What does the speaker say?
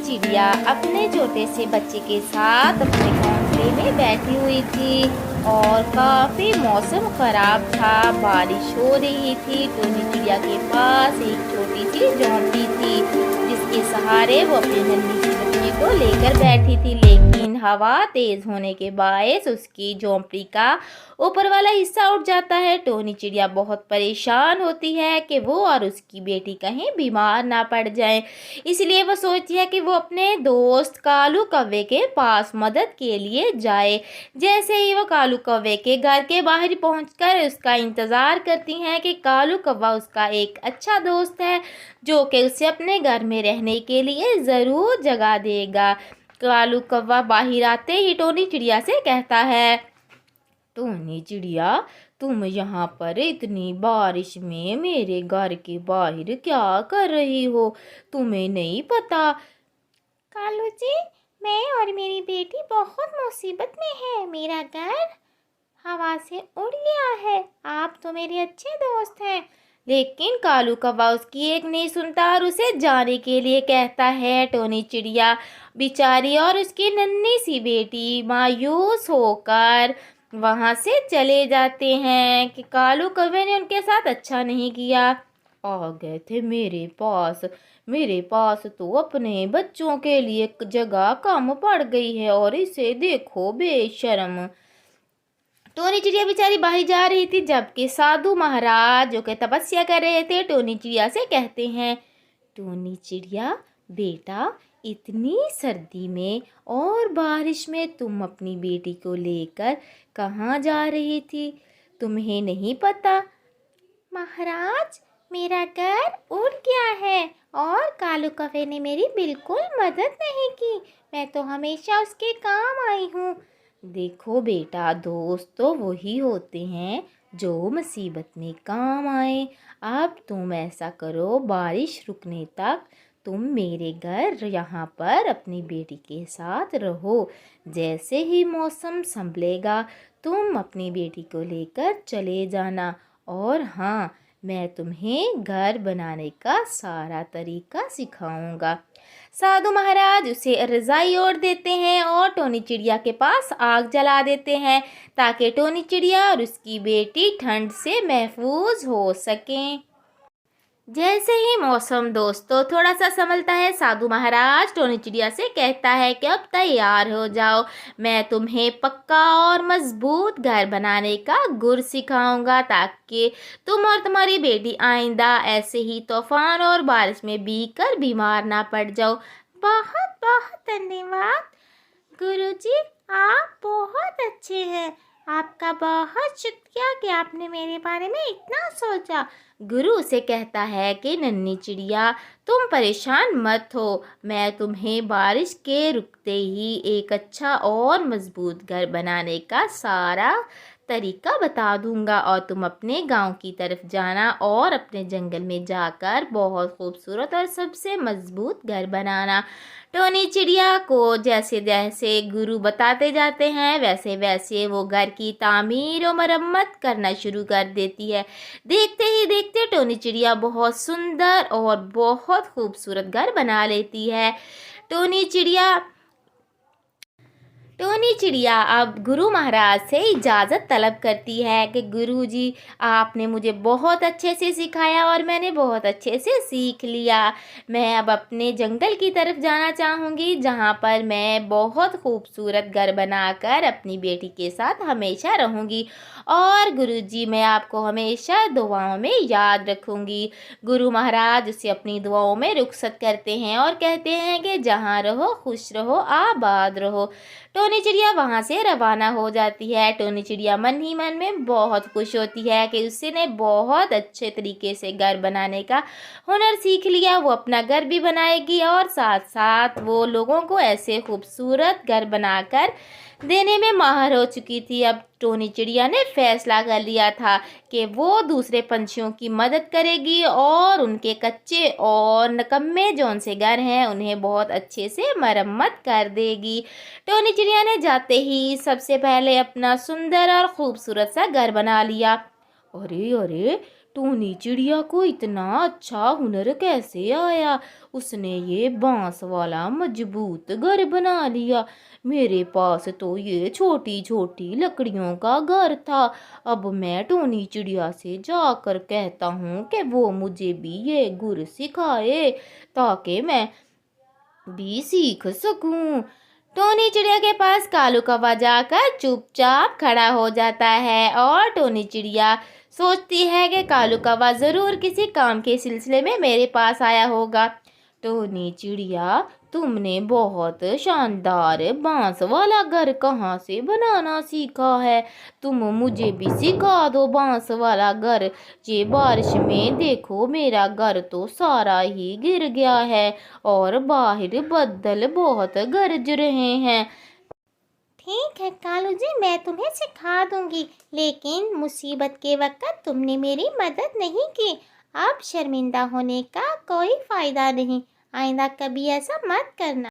चिड़िया अपने छोटे से बच्चे के साथ अपने घोंसले में बैठी हुई थी और काफ़ी मौसम ख़राब था। बारिश हो रही थी। टोनी चिड़िया के पास एक छोटी सी झोंपड़ी थी जिसके सहारे वो अपने नन्ही सी बच्ची को लेकर बैठी थी, लेकिन हवा तेज़ होने के बायस उसकी झोंपड़ी का ऊपर वाला हिस्सा उठ जाता है। टोनी चिड़िया बहुत परेशान होती है कि वो और उसकी बेटी कहीं बीमार ना पड़ जाएं। इसलिए वो सोचती है कि वो अपने दोस्त कालू कौवे के पास मदद के लिए जाए। जैसे ही वो कालू कौवे के घर के बाहर पहुंचकर उसका इंतज़ार करती हैं कि कालू कौवा उसका एक अच्छा दोस्त है जो कि उसे अपने घर में रहने के लिए ज़रूर जगह देगा। कालू कौवा बाहर आते ही टोनी चिड़िया से कहता है, टोनी चिड़िया, तुम यहाँ पर इतनी बारिश में मेरे घर के बाहर क्या कर रही हो? तुम्हें नहीं पता? कालू जी, मैं और मेरी बेटी बहुत मुसीबत में है। मेरा घर हवा से उड़ गया है। आप तो मेरे अच्छे दोस्त हैं। लेकिन कालू कौवा उसकी एक नहीं सुनता और उसे जाने के लिए कहता है। टोनी चिड़िया बेचारी और उसकी नन्ही सी बेटी मायूस होकर वहाँ से चले जाते हैं कि कालू कौवे ने उनके साथ अच्छा नहीं किया। आ गए थे मेरे पास तो अपने बच्चों के लिए जगह कम पड़ गई है और इसे देखो बेशर्म। टोनी चिड़िया बेचारी बाहर जा रही थी जबकि साधु महाराज जो कि तपस्या कर रहे थे टोनी चिड़िया से कहते हैं, टोनी चिड़िया बेटा, इतनी सर्दी में और बारिश में तुम अपनी बेटी को लेकर कहाँ जा रही थी? तुम्हें नहीं पता? महाराज, मेरा घर उड़ गया है और कालू कौवे ने मेरी बिल्कुल मदद नहीं की। मैं तो हमेशा उसके काम आई हूँ। देखो बेटा, दोस्त तो वही होते हैं जो मुसीबत में काम आए। अब तुम ऐसा करो, बारिश रुकने तक तुम मेरे घर यहाँ पर अपनी बेटी के साथ रहो। जैसे ही मौसम संभलेगा तुम अपनी बेटी को लेकर चले जाना। और हाँ, मैं तुम्हें घर बनाने का सारा तरीका सिखाऊंगा। साधु महाराज उसे रज़ाई ओढ़ देते हैं और टोनी चिड़िया के पास आग जला देते हैं ताकि टोनी चिड़िया और उसकी बेटी ठंड से महफूज हो सकें। जैसे ही मौसम दोस्तों थोड़ा सा संभलता है, साधु महाराज टोनी चिड़िया से कहता है कि अब तैयार हो जाओ, मैं तुम्हें पक्का और मजबूत घर बनाने का गुर सिखाऊंगा ताकि तुम और तुम्हारी बेटी आइंदा ऐसे ही तूफान और बारिश में भीग कर बीमार ना पड़ जाओ। बहुत बहुत धन्यवाद गुरुजी, आप बहुत अच्छे हैं। आपका बहुत शुक्रिया कि आपने मेरे बारे में इतना सोचा। गुरु उसे कहता है कि नन्ही चिड़िया, तुम परेशान मत हो, मैं तुम्हें बारिश के रुकते ही एक अच्छा और मजबूत घर बनाने का सारा तरीका बता दूंगा और तुम अपने गांव की तरफ जाना और अपने जंगल में जाकर बहुत खूबसूरत और सबसे मजबूत घर बनाना। टोनी चिड़िया को जैसे जैसे गुरु बताते जाते हैं वैसे वैसे वो घर की तामीर और मरम्मत करना शुरू कर देती है। देखते ही देखते टोनी चिड़िया बहुत सुंदर और बहुत खूबसूरत घर बना लेती है। टोनी चिड़िया टोनी चिड़िया अब गुरु महाराज से इजाज़त तलब करती है कि गुरुजी, आपने मुझे बहुत अच्छे से सिखाया और मैंने बहुत अच्छे से सीख लिया। मैं अब अपने जंगल की तरफ जाना चाहूँगी जहाँ पर मैं बहुत खूबसूरत घर बनाकर अपनी बेटी के साथ हमेशा रहूँगी और गुरुजी, मैं आपको हमेशा दुआओं में याद रखूँगी। गुरु महाराज उसे अपनी दुआओं में रुखसत करते हैं और कहते हैं कि जहाँ रहो खुश रहो, आबाद रहो। टोनी चिड़िया वहाँ से रवाना हो जाती है। टोनी चिड़िया मन ही मन में बहुत खुश होती है कि उसने बहुत अच्छे तरीके से घर बनाने का हुनर सीख लिया। वो अपना घर भी बनाएगी और साथ साथ वो लोगों को ऐसे खूबसूरत घर बनाकर देने में माहिर हो चुकी थी। अब टोनी चिड़िया ने फैसला कर लिया था कि वो दूसरे पंछियों की मदद करेगी और उनके कच्चे और नकम्मे जौन से घर हैं उन्हें बहुत अच्छे से मरम्मत कर देगी। टोनी चिड़िया ने जाते ही सबसे पहले अपना सुंदर और खूबसूरत सा घर बना लिया। अरे अरे, टोनी चिड़िया को इतना अच्छा हुनर कैसे आया? उसने ये बांस वाला मजबूत घर बना लिया। मेरे पास तो ये छोटी छोटी लकड़ियों का घर था। अब मैं टोनी चिड़िया से जाकर कहता हूँ कि वो मुझे भी ये गुर सिखाए, ताकि मैं भी सीख सकूं। टोनी चिड़िया के पास कालू कौवा जाकर चुपचाप खड़ा हो जाता है और टोनी चिड़िया सोचती है कि कालू कौवा जरूर किसी काम के सिलसिले में मेरे पास आया होगा। टोनी चिड़िया, तुमने बहुत शानदार बांस वाला घर कहाँ से बनाना सीखा है? तुम मुझे भी सिखा दो बांस वाला घर। ये बारिश में देखो, मेरा घर तो सारा ही गिर गया है और बाहर बादल बहुत गरज रहे हैं। ठीक है कालू जी, मैं तुम्हें सिखा दूंगी, लेकिन मुसीबत के वक्त तुमने मेरी मदद नहीं की। अब शर्मिंदा होने का कोई फायदा नहीं। आइंदा कभी ऐसा मत करना।